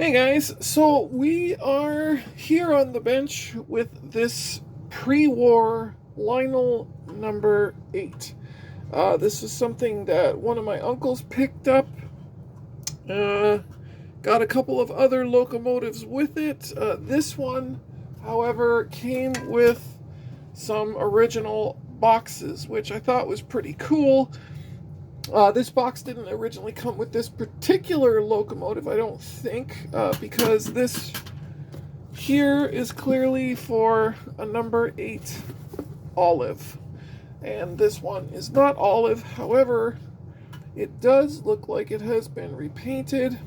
Hey guys, so we are here on the bench with this pre-war Lionel number 8. This is something that one of my uncles picked up. Got a couple of other locomotives with it. This one, however, came with some original boxes, which I thought was pretty cool. This box didn't originally come with this particular locomotive, I don't think, because this here is clearly for a number 8 olive. And this one is not olive, however, it does look like it has been repainted.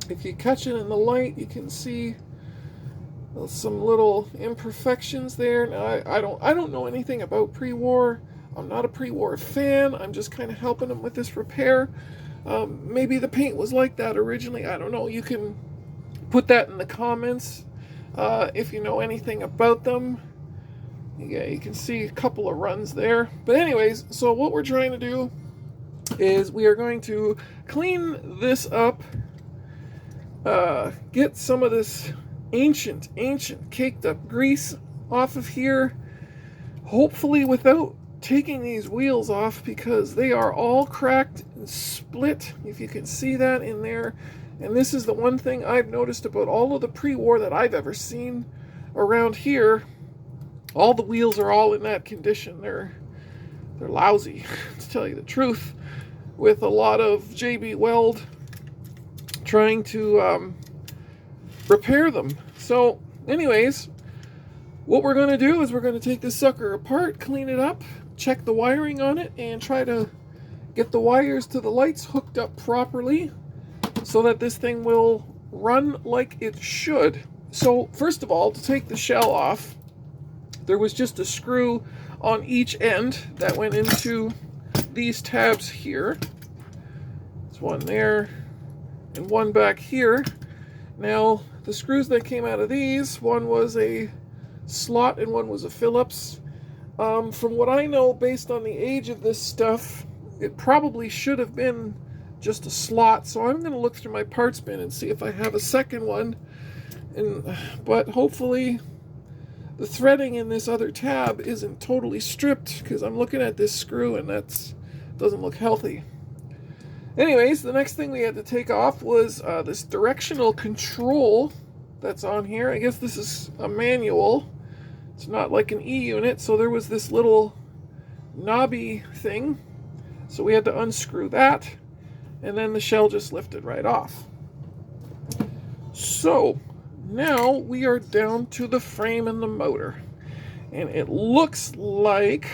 If you catch it in the light, you can see some little imperfections there. Now, I don't know anything about pre-war. I'm not a pre-war fan. I'm just kind of helping them with this repair. Maybe the paint was like that originally. I don't know. You can put that in the comments if you know anything about them. Yeah, you can see a couple of runs there. But anyways, so what we're trying to do is we are going to clean this up, get some of this ancient caked up grease off of here, hopefully without taking these wheels off, because they are all cracked and split, if you can see that in there. And this is the one thing I've noticed about all of the pre-war that I've ever seen around here. All the wheels are all in that condition. They're lousy, to tell you the truth, with a lot of JB Weld trying to repair them. So anyways, what we're going to do is we're going to take this sucker apart, clean it up, check the wiring on it, and try to get the wires to the lights hooked up properly so that this thing will run like it should. So first of all, to take the shell off, there was just a screw on each end that went into these tabs here. There's one there and one back here. Now, the screws that came out of these, one was a slot and one was a Phillips. From what I know, based on the age of this stuff, it probably should have been just a slot. So I'm going to look through my parts bin and see if I have a second one. But hopefully the threading in this other tab isn't totally stripped, because I'm looking at this screw and that doesn't look healthy. Anyways, the next thing we had to take off was this directional control that's on here. I guess this is a manual. It's not like an E-unit, so there was this little knobby thing. So we had to unscrew that, and then the shell just lifted right off. So now we are down to the frame and the motor. And it looks like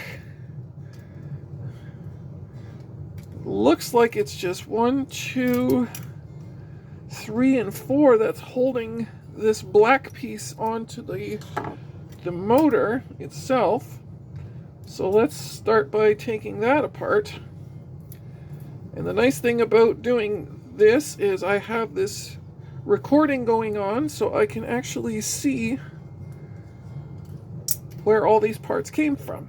it's just 1, 2, 3, and 4 that's holding this black piece onto the motor itself. So let's start by taking that apart. And the nice thing about doing this is I have this recording going on, so I can actually see where all these parts came from.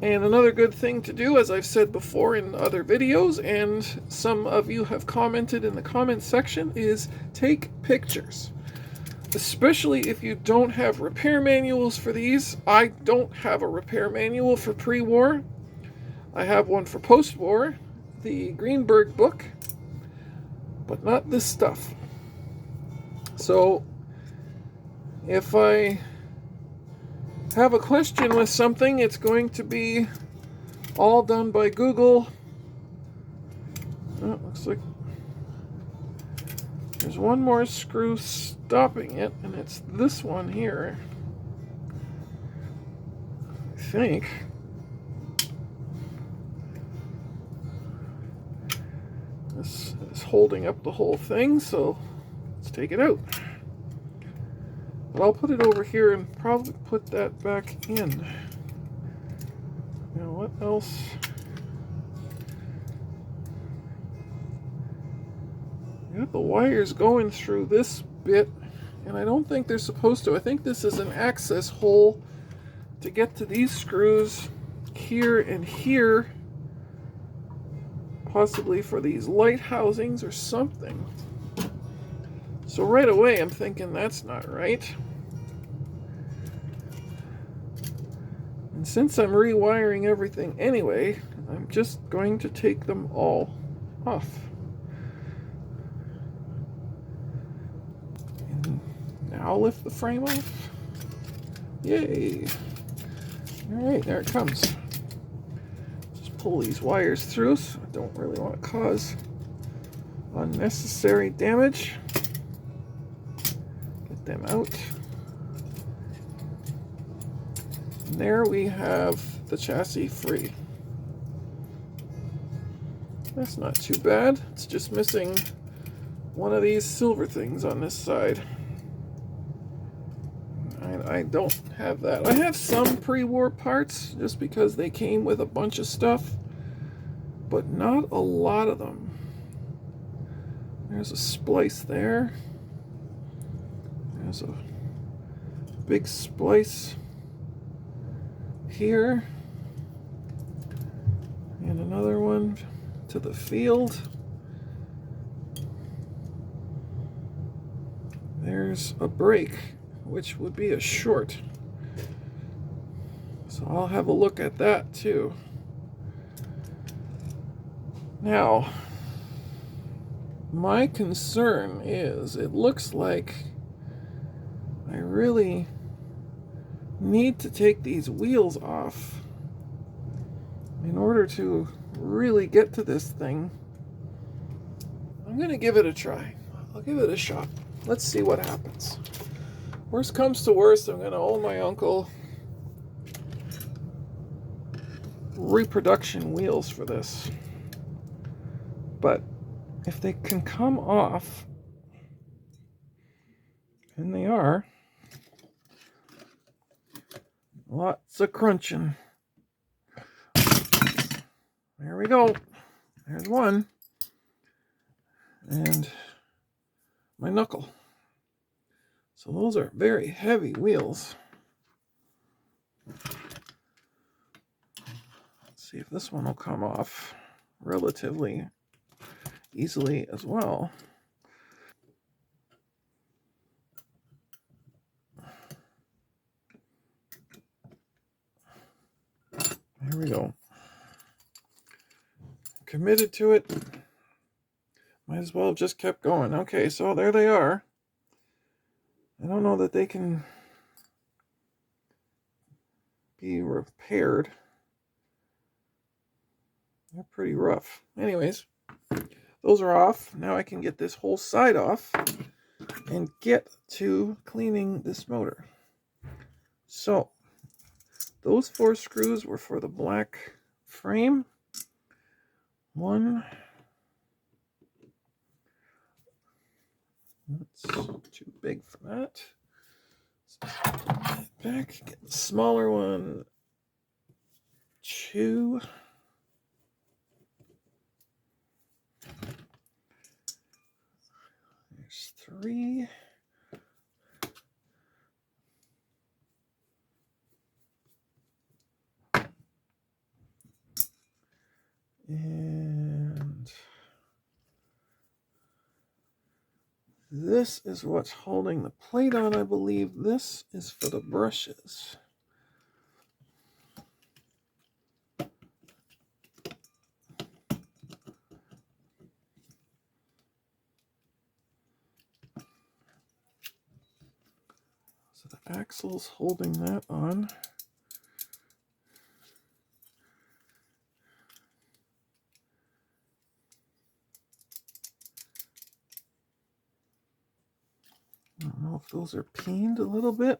And another good thing to do, as I've said before in other videos, and some of you have commented in the comment section, is take pictures. Especially if you don't have repair manuals for these. I don't have a repair manual for pre-war. I have one for post-war, the Greenberg book, but not this stuff. So if I have a question with something, it's going to be all done by Google. Oh, looks like there's one more screw stopping it, and it's this one here, I think. This is holding up the whole thing, so let's take it out. But I'll put it over here and probably put that back in. Now what else? I got the wires going through this bit, and I don't think they're supposed to. I think this is an access hole to get to these screws here and here. Possibly for these light housings or something. So right away I'm thinking that's not right. And since I'm rewiring everything anyway, I'm just going to take them all off. And now lift the frame off. Yay! Alright, there it comes. Just pull these wires through, so I don't really want to cause unnecessary damage. Get them out. And there we have the chassis free. That's not too bad. It's just missing one of these silver things on this side. I don't have that. I have some pre-war parts just because they came with a bunch of stuff, but not a lot of them. There's a splice there. There's a big splice here. And another one to the field. There's a brake, which would be a short. So I'll have a look at that too. Now, my concern is it looks like I really need to take these wheels off in order to really get to this thing. I'm going to give it a try. I'll give it a shot. Let's see what happens. Worst comes to worst, I'm going to owe my uncle reproduction wheels for this. But if they can come off, and they are, lots of crunching. There we go. There's one. And my knuckle. So those are very heavy wheels. Let's see if this one will come off relatively easily as well. Here we go. Committed to it. Might as well have just kept going. Okay, so there they are. I don't know that they can be repaired. They're pretty rough. Anyways, those are off. Now I can get this whole side off and get to cleaning this motor. So, those 4 screws were for the black frame. One. That's too big for that. Back, get the smaller one. 2. There's 3. And this is what's holding the plate on, I believe. This is for the brushes. So the axle's holding that on. I don't know if those are peened a little bit.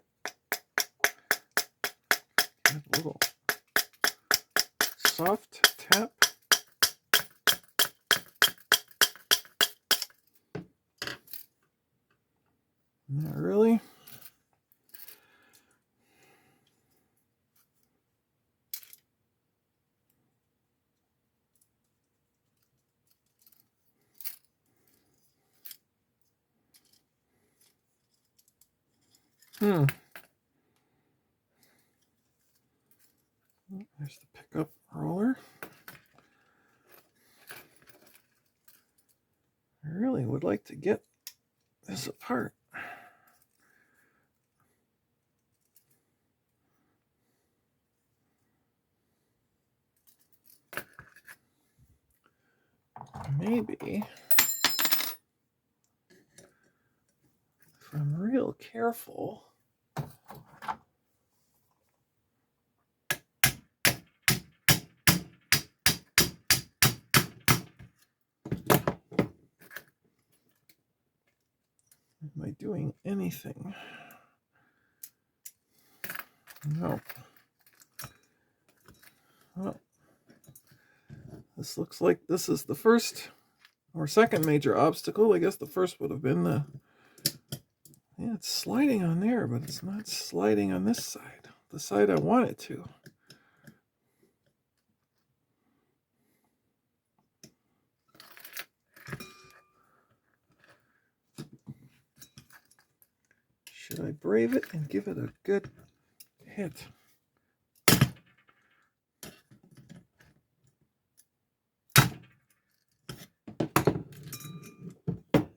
Give a little soft tap. Not really. There's the pickup roller. I really would like to get this apart. Maybe if I'm real careful, am I doing anything? No. Well, this looks like this is the first or second major obstacle. I guess the first would have been the... Yeah, it's sliding on there, but it's not sliding on this side. The side I want it to. Should I brave it and give it a good hit?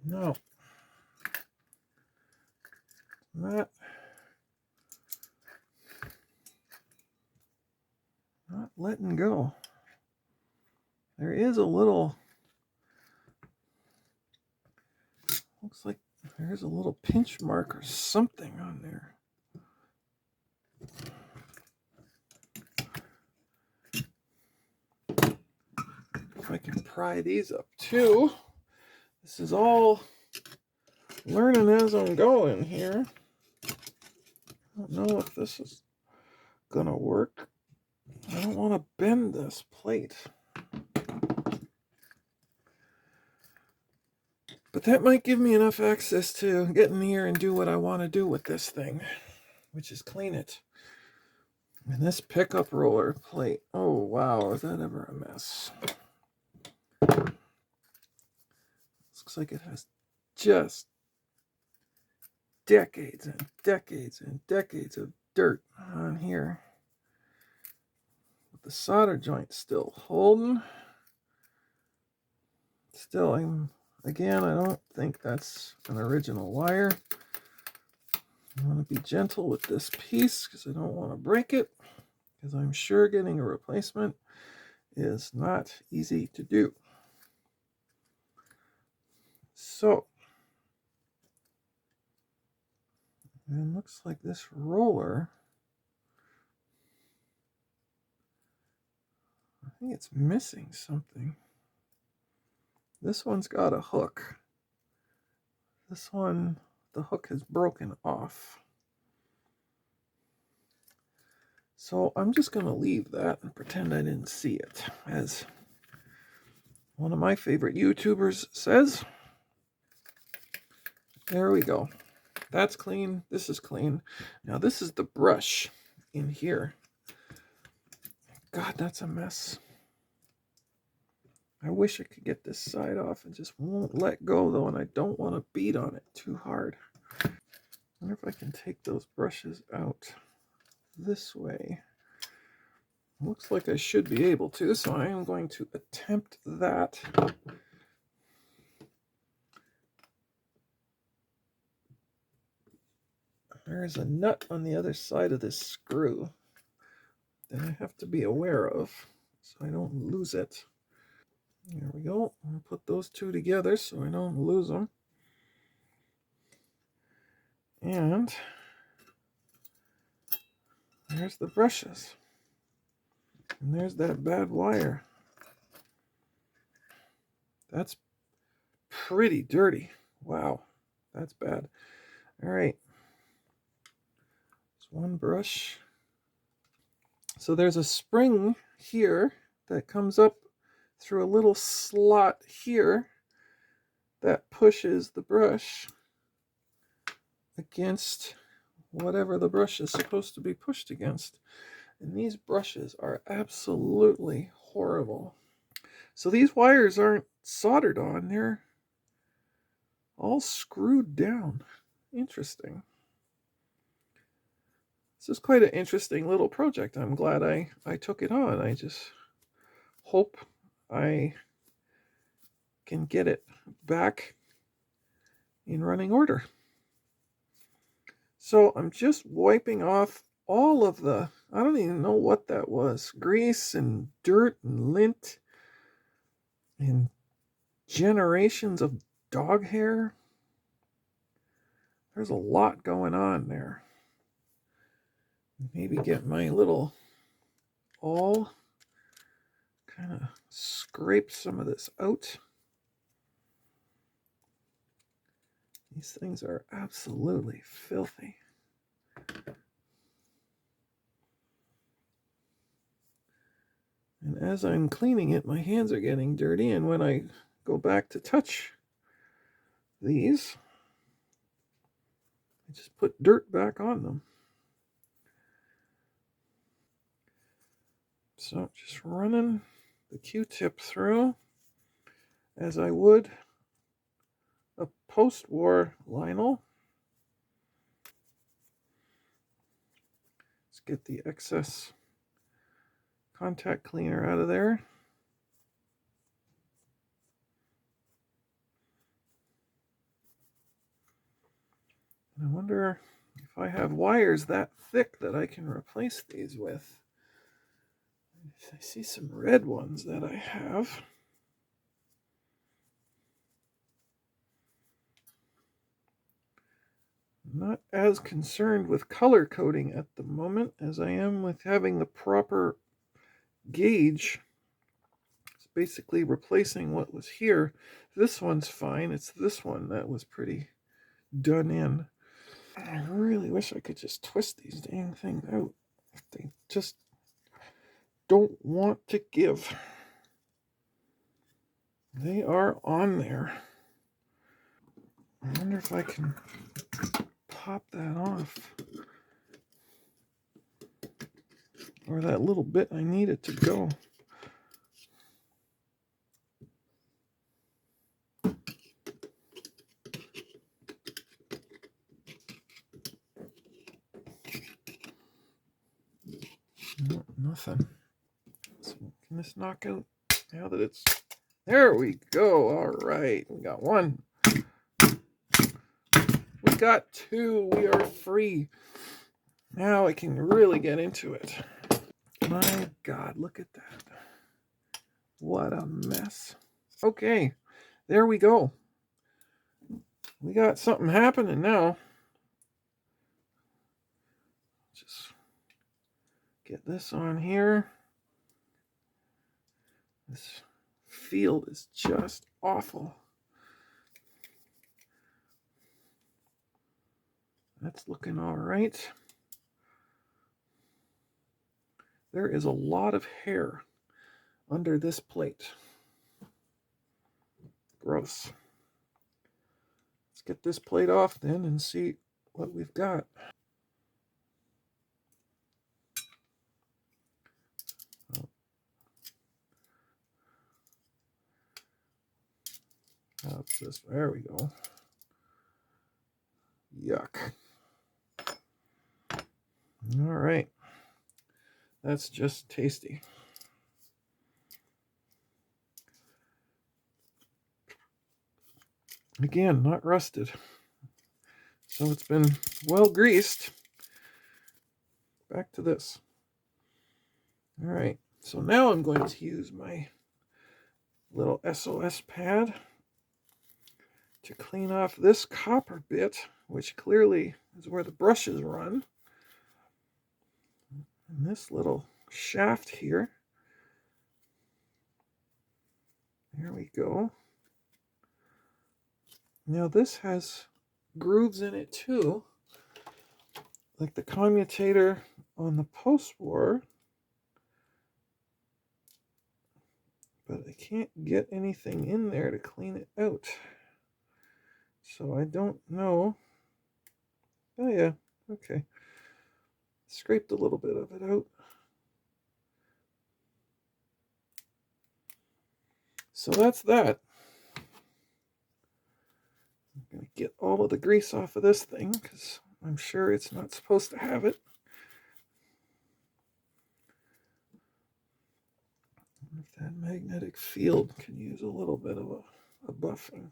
No. Not letting go. There is a little... Looks like there's a little pinch mark or something on there. If I can pry these up too. This is all learning as I'm going here. I don't know if this is gonna work. I don't want to bend this plate. But that might give me enough access to get in here and do what I want to do with this thing, which is clean it. And this pickup roller plate, oh wow, is that ever a mess? Looks like it has just decades and decades and decades of dirt on here. With the solder joint still holding. Still, again, I don't think that's an original wire. I want to be gentle with this piece because I don't want to break it, because I'm sure getting a replacement is not easy to do. So, it looks like this roller, I think it's missing something. This one's got a hook. This one, the hook has broken off. So I'm just going to leave that and pretend I didn't see it. As one of my favorite YouTubers says. There we go. That's clean. This is clean. Now this is the brush in here. God, that's a mess. I wish I could get this side off. It just won't let go though, and I don't want to beat on it too hard. I wonder if I can take those brushes out this way. Looks like I should be able to, so I am going to attempt that. There's a nut on the other side of this screw that I have to be aware of so I don't lose it. There we go. I'll put those two together so I don't lose them. And there's the brushes. And there's that bad wire. That's pretty dirty. Wow, that's bad. All right. There's one brush. So there's a spring here that comes up through a little slot here that pushes the brush against whatever the brush is supposed to be pushed against. And these brushes are absolutely horrible. So these wires aren't soldered on, they're all screwed down. Interesting. This is quite an interesting little project. I'm glad I took it on. I just hope I can get it back in running order. So I'm just wiping off all of the, I don't even know what that was, grease and dirt and lint and generations of dog hair. There's a lot going on there. Maybe get my little awl, kind of scrape some of this out. These things are absolutely filthy. And as I'm cleaning it, my hands are getting dirty, and when I go back to touch these, I just put dirt back on them. So just running the Q-tip through as I would a post-war Lionel. Let's get the excess contact cleaner out of there. I wonder if I have wires that thick that I can replace these with. I see some red ones that I have. I'm not as concerned with color coding at the moment as I am with having the proper gauge. It's basically replacing what was here. This one's fine. It's this one that was pretty done in. I really wish I could just twist these dang things out. They just don't want to give. They are on there. I wonder if I can pop that off. Or that little bit I need it to go. No, nothing. So can this knock out now that it's... There we go. All right. We got one. We got two. We are free. Now I can really get into it. My God, look at that. What a mess. Okay, there we go. We got something happening now. Just get this on here. This field is just awful. That's looking all right. There is a lot of hair under this plate. Gross. Let's get this plate off then and see what we've got. How's this? There we go. Yuck. All right. That's just tasty. Again, not rusted. So it's been well greased. Back to this. All right. So now I'm going to use my little SOS pad to clean off this copper bit, which clearly is where the brushes run. And this little shaft here. There we go. Now this has grooves in it too, like the commutator on the post-war, but I can't get anything in there to clean it out. So I don't know. Oh yeah, okay. Scraped a little bit of it out. So that's that. I'm going to get all of the grease off of this thing because I'm sure it's not supposed to have it. If that magnetic field can use a little bit of a buffing.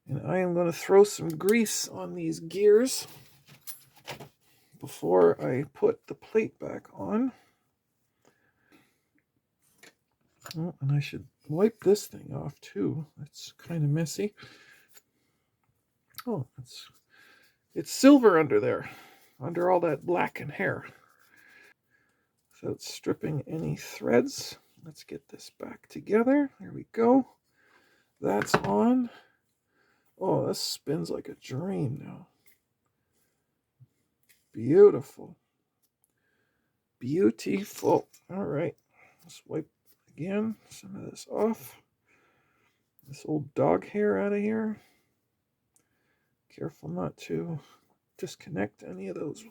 And I am going to throw some grease on these gears before I put the plate back on. Oh, and I should wipe this thing off too. It's kind of messy. Oh, it's silver under there, under all that blackened hair. Without stripping any threads, let's get this back together. There we go. That's on. Oh, this spins like a dream now. Beautiful. Beautiful. All right. Let's wipe again some of this off. This old dog hair out of here. Careful not to disconnect any of those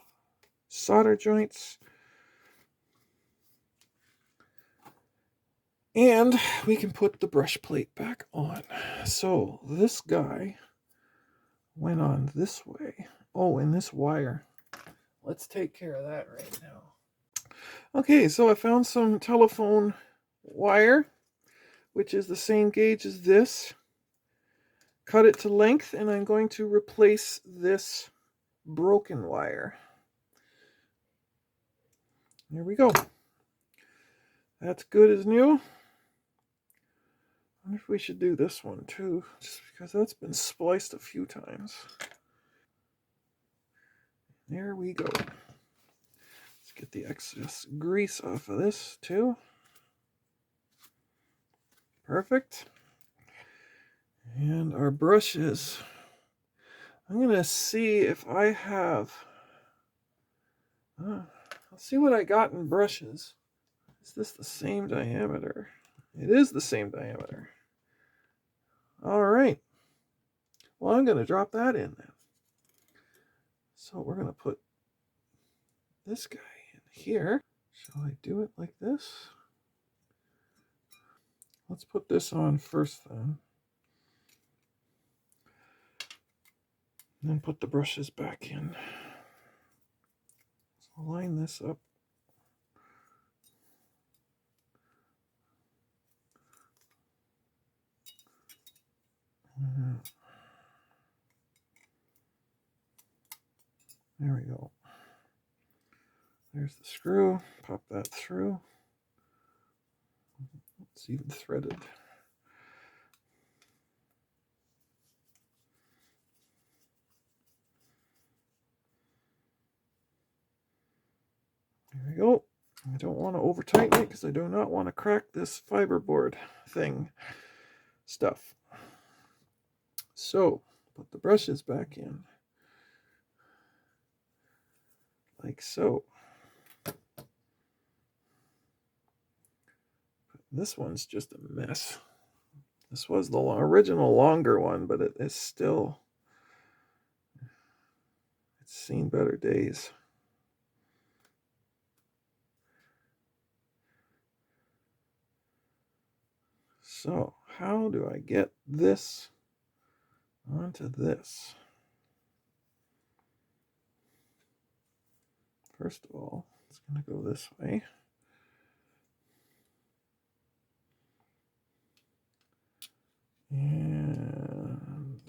solder joints. And we can put the brush plate back on. So this guy went on this way. Oh, and this wire. Let's take care of that right now. Okay, so I found some telephone wire, which is the same gauge as this. Cut it to length, and I'm going to replace this broken wire. There we go. That's good as new. I wonder if we should do this one too, just because that's been spliced a few times. There we go. Let's get the excess grease off of this too. Perfect. And our brushes. I'm going to see if I have... let's see what I got in brushes. Is this the same diameter? It is the same diameter. All right. Well, I'm going to drop that in then. So we're going to put this guy in here. Shall I do it like this? Let's put this on first then. And then put the brushes back in. So line this up. There we go. There's the screw. Pop that through. It's even threaded. There we go. I don't want to over tighten it because I do not want to crack this fiberboard thing stuff. So put the brushes back in like so. This one's just a mess. This was the original longer one, but it is still, it's seen better days. So how do I get this onto this? First of all, it's going to go this way. And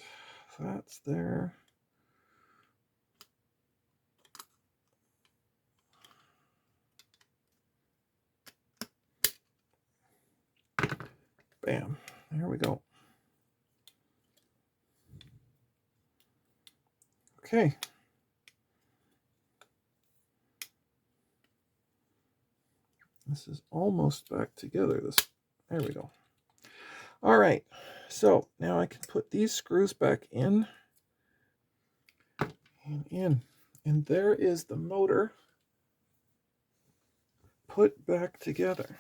that's there. Bam. There we go. Okay. This is almost back together. There we go. All right. So now I can put these screws back in and in. And there is the motor put back together.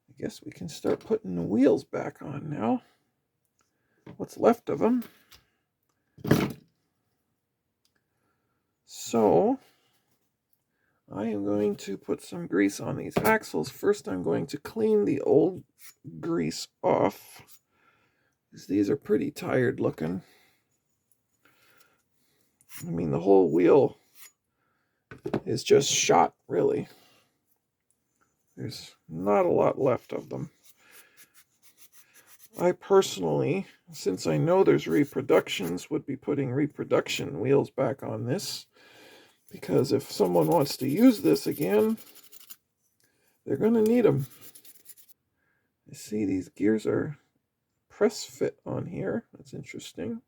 I guess we can start putting the wheels back on now. What's left of them. So I am going to put some grease on these axles. First, I'm going to clean the old grease off, because these are pretty tired looking. I mean, the whole wheel is just shot, really. There's not a lot left of them. I personally, since I know there's reproductions, would be putting reproduction wheels back on this, because if someone wants to use this again, they're going to need them. I see these gears are press fit on here. That's interesting.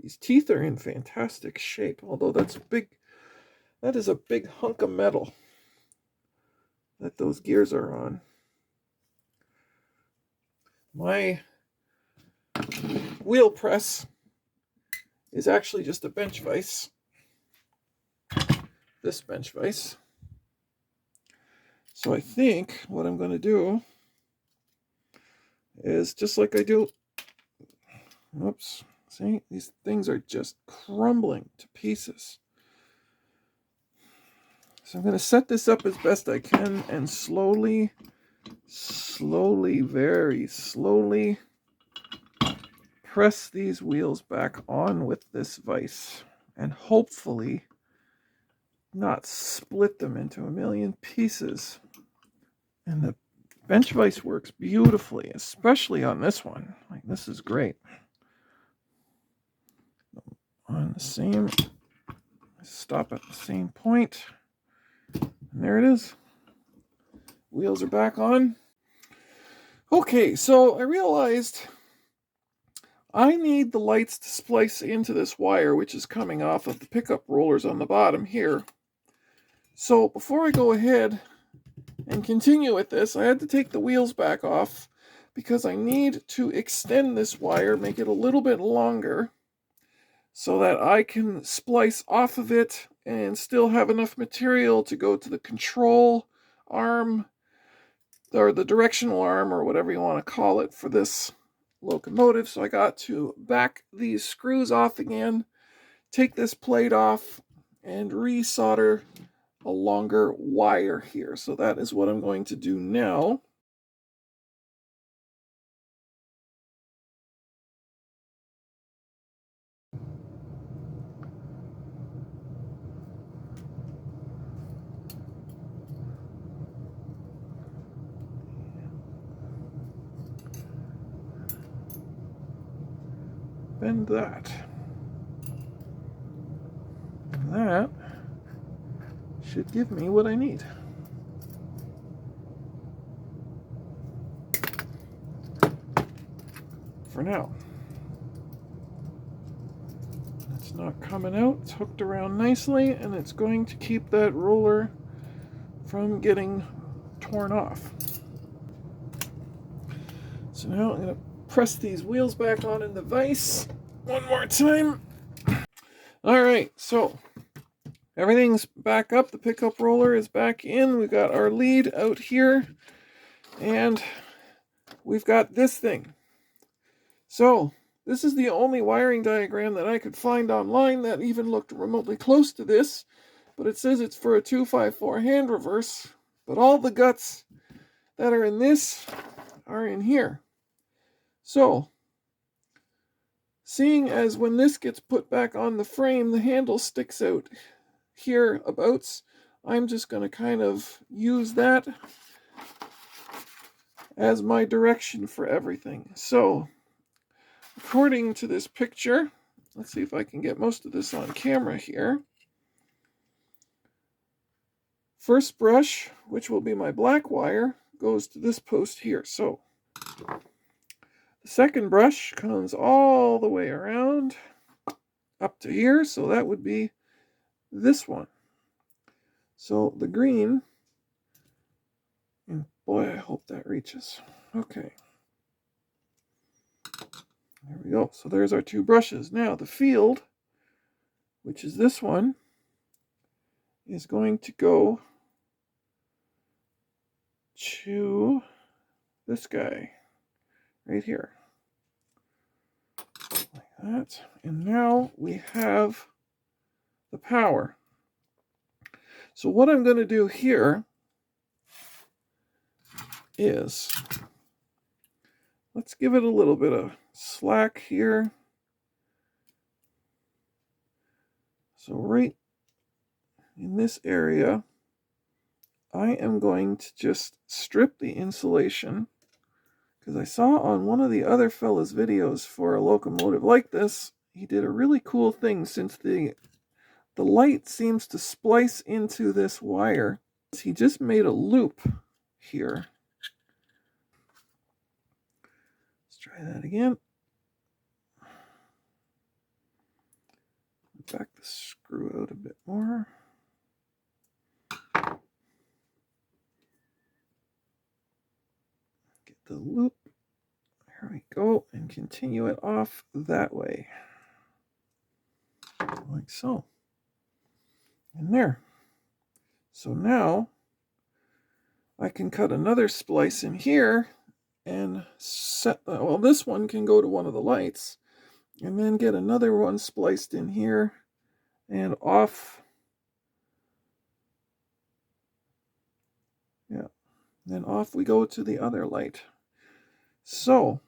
These teeth are in fantastic shape, although that is a big hunk of metal that those gears are on. My wheel press is actually just a bench vise. This bench vise. So I think what I'm going to do is just like I do. Oops. See, these things are just crumbling to pieces. So I'm going to set this up as best I can and slowly, very slowly press these wheels back on with this vise and hopefully not split them into a million pieces. And the bench vise works beautifully, especially on this one. Like, this is great. On the same, stop at the same point. And there it is. Wheels are back on. Okay, so I realized I need the lights to splice into this wire, which is coming off of the pickup rollers on the bottom here. So before I go ahead and continue with this, I had to take the wheels back off because I need to extend this wire, make it a little bit longer, so that I can splice off of it and still have enough material to go to the control arm, or the directional arm, or whatever you want to call it, for this locomotive. So I got to back these screws off again, take this plate off, and resolder a longer wire here. So that is what I'm going to do now. Bend that. And that should give me what I need. For now. It's not coming out. It's hooked around nicely, and it's going to keep that roller from getting torn off. So now I'm going to press these wheels back on in the vise one more time. All right, so everything's back up. The pickup roller is back in. We've got our lead out here, and we've got this thing. So this is the only wiring diagram that I could find online that even looked remotely close to this, but it says it's for a 254 hand reverse, but all the guts that are in this are in here. So, seeing as when this gets put back on the frame, the handle sticks out hereabouts, I'm just going to kind of use that as my direction for everything. So, according to this picture, let's see if I can get most of this on camera here. First brush, which will be my black wire, goes to this post here. So, the second brush comes all the way around up to here, so that would be this one. So the green, and boy, I hope that reaches. Okay. There we go. So there's our two brushes. Now the field, which is this one, is going to go to this guy right here. Like that. And now we have the power. So what I'm going to do here is, let's give it a little bit of slack here. So right in this area, I am going to just strip the insulation Because I saw on one of the other fella's videos for a locomotive like this, he did a really cool thing. Since the light seems to splice into this wire, he just made a loop here. Let's try that again. Back the screw out a bit more. Get the loop. There we go. And continue it off that way. Like so. And there. So now I can cut another splice in here and set, well, this one can go to one of the lights, and then get another one spliced in here and off. Yeah. Then off we go to the other light. So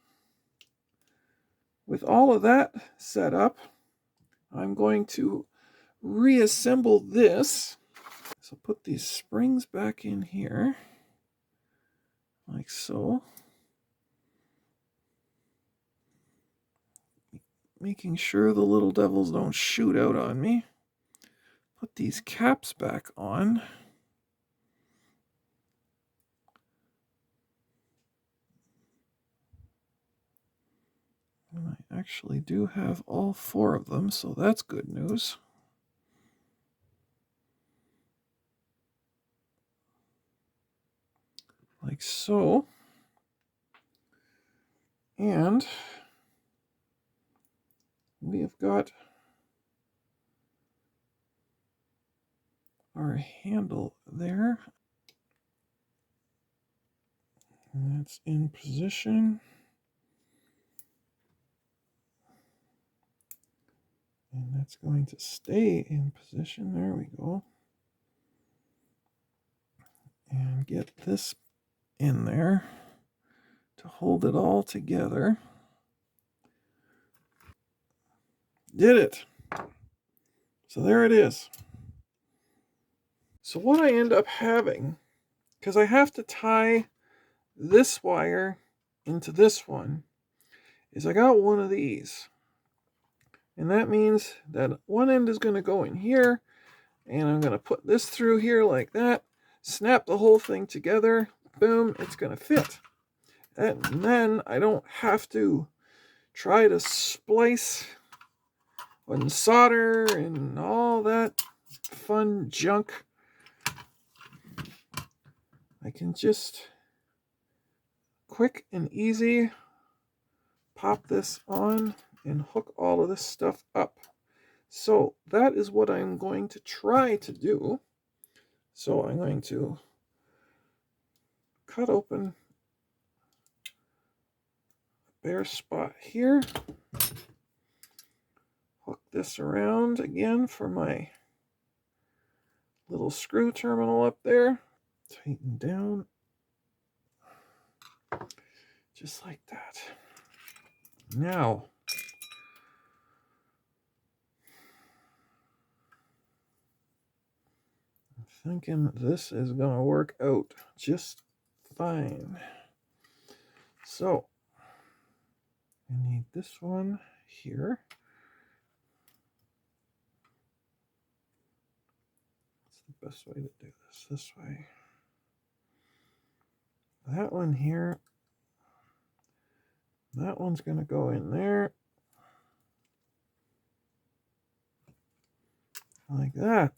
with all of that set up, I'm going to reassemble this. So put these springs back in here, like so. Making sure the little devils don't shoot out on me. Put these caps back on. And I actually do have all 4 of them, so that's good news. Like so. And we have got our handle there. And that's in position. And that's going to stay in position. There we go. And get this in there to hold it all together. Did it. So there it is. So what I end up having, because I have to tie this wire into this one, is I got one of these. And that means that one end is going to go in here, and I'm going to put this through here like that, snap the whole thing together, boom, it's going to fit. And then I don't have to try to splice and solder and all that fun junk. I can just quick and easy pop this on and hook all of this stuff up. So that is what I'm going to try to do. So I'm going to cut open a bare spot here. Hook this around again for my little screw terminal up there. Tighten down. Just like that. Now, I'm thinking this is going to work out just fine. So, I need this one here. What's the best way to do this? This way. That one here. That one's going to go in there. Like that.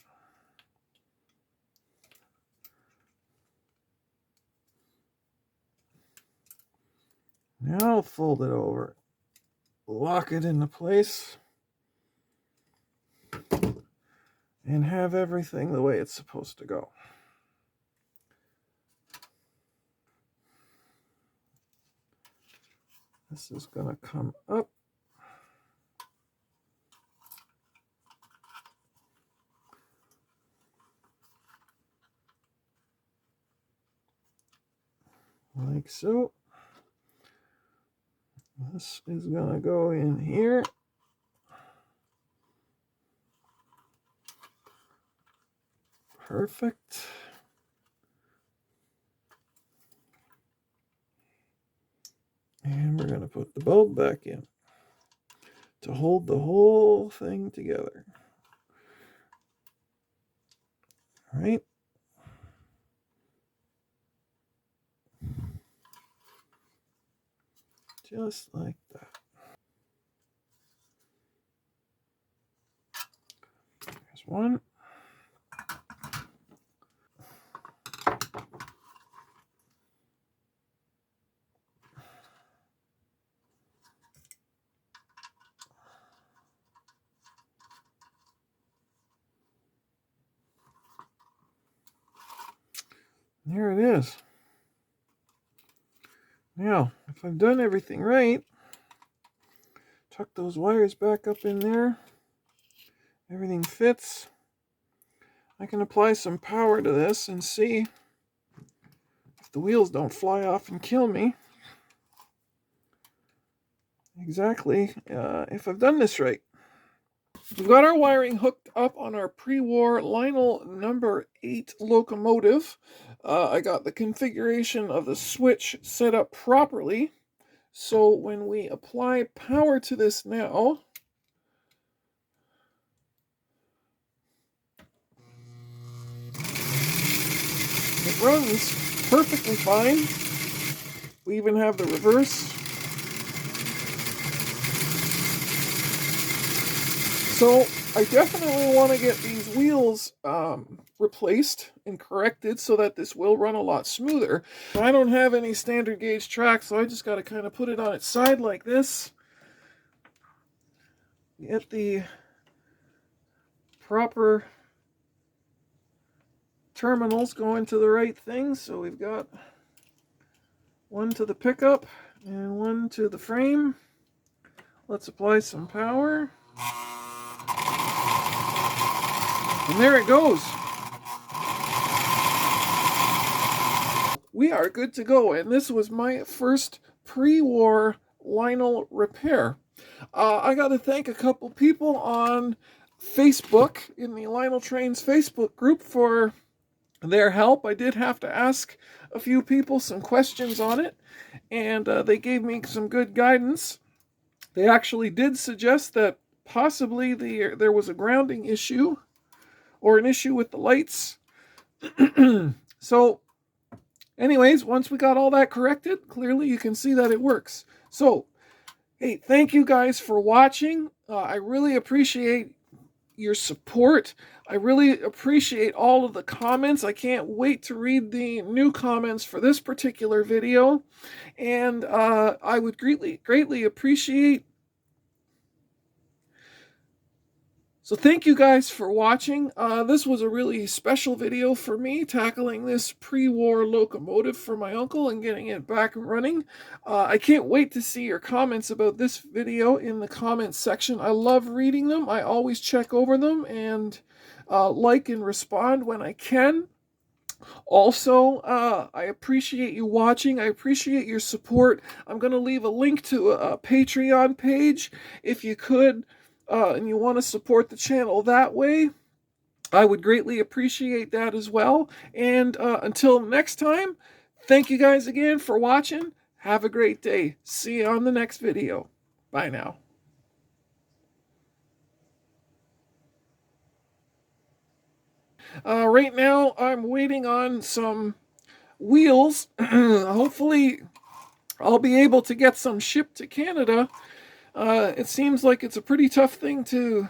Now I'll fold it over. Lock it into place. And have everything the way it's supposed to go. This is going to come up. Like so. This is going to go in here. Perfect. And we're going to put the bulb back in to hold the whole thing together. All right. Just like that. There's one. There it is. Now, if I've done everything right, tuck those wires back up in there. Everything fits. I can apply some power to this and see if the wheels don't fly off and kill me. Exactly if I've done this right. We've got our wiring hooked up on our Prewar Lionel number 8 locomotive. I got the configuration of the switch set up properly. So when we apply power to this now, it runs perfectly fine. We even have the reverse. So I definitely want to get these wheels replaced and corrected so that this will run a lot smoother. I don't have any standard gauge track, so I just got to kind of put it on its side like this. Get the proper terminals going to the right thing. So we've got one to the pickup and one to the frame. Let's apply some power. And there it goes. We are good to go, and this was my first pre-war Lionel repair. I got to thank a couple people on Facebook, in the Lionel Trains Facebook group, for their help. I did have to ask a few people some questions on it, and they gave me some good guidance. They actually did suggest that possibly there was a grounding issue or an issue with the lights. So anyways, once we got all that corrected, clearly you can see that it works. So, hey, thank you guys for watching. I really appreciate your support. I really appreciate all of the comments. I can't wait to read the new comments for this particular video. And I would greatly appreciate. So thank you guys for watching. This was a really special video for me, tackling this pre-war locomotive for my uncle and getting it back and running. I can't wait to see your comments about this video in the comments section. I love reading them. I always check over them and like and respond when I can. Also, I appreciate you watching. I appreciate your support. I'm going to leave a link to a Patreon page if you could. And you want to support the channel that way, I would greatly appreciate that as well. And until next time, thank you guys again for watching. Have a great day. See you on the next video. Bye now. Right now, I'm waiting on some wheels. Hopefully, I'll be able to get some shipped to Canada. It seems like it's a pretty tough thing to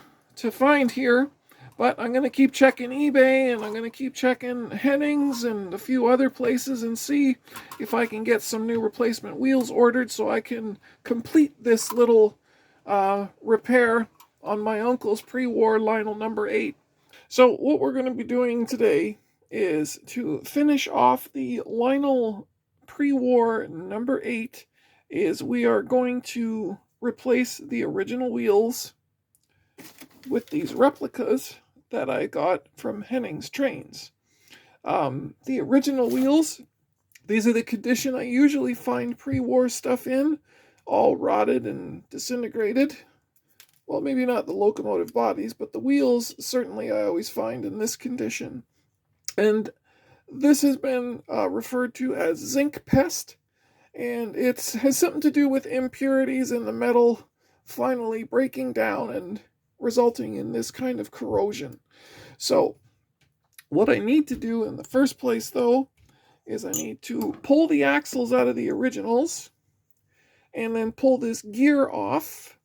find here, but I'm going to keep checking eBay, and I'm going to keep checking Hennings and a few other places and see if I can get some new replacement wheels ordered so I can complete this little repair on my uncle's pre-war Lionel number 8. So what we're going to be doing today is to finish off the Lionel pre-war number 8 is we are going to replace the original wheels with these replicas that I got from Hennings Trains. The original wheels, these are the condition I usually find pre-war stuff in, all rotted and disintegrated. Well, maybe not the locomotive bodies, but the wheels certainly I always find in this condition. And this has been referred to as zinc pest. and it has something to do with impurities in the metal finally breaking down and resulting in this kind of corrosion. So what I need to do in the first place, though, is I need to pull the axles out of the originals and then pull this gear off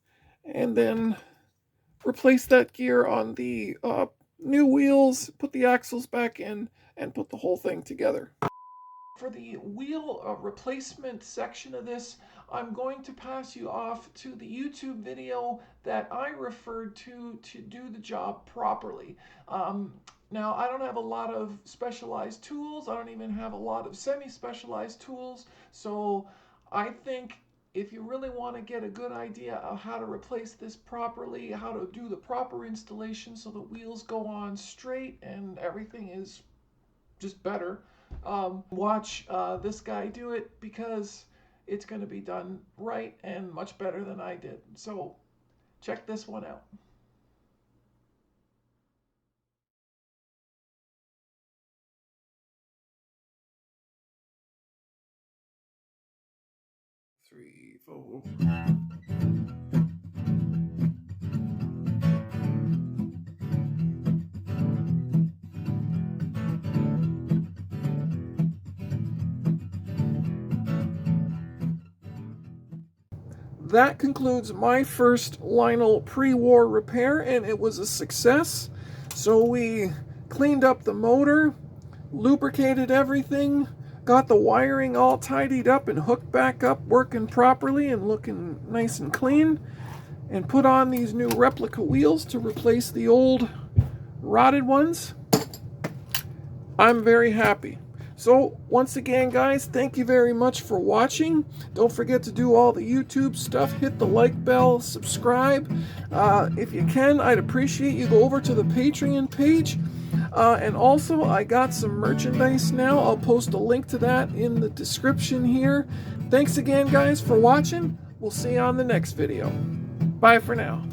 and then replace that gear on the new wheels, put the axles back in, and put the whole thing together. For the wheel replacement section of this, I'm going to pass you off to the YouTube video that I referred to do the job properly. Now, I don't have a lot of specialized tools. I don't even have a lot of semi-specialized tools. So I think if you really want to get a good idea of how to replace this properly, how to do the proper installation so the wheels go on straight and everything is just better, watch this guy do it, because it's going to be done right and much better than I did. So check this one out. Three, four. That concludes my first Lionel pre-war repair, and it was a success. So we cleaned up the motor, lubricated everything, got the wiring all tidied up and hooked back up, working properly and looking nice and clean, and put on these new replica wheels to replace the old rotted ones. I'm very happy. So once again, guys, thank you very much for watching. Don't forget to do all the YouTube stuff. Hit the like bell, subscribe. If you can, I'd appreciate you go over to the Patreon page. And also, I got some merchandise now. I'll post a link to that in the description here. Thanks again, guys, for watching. We'll see you on the next video. Bye for now.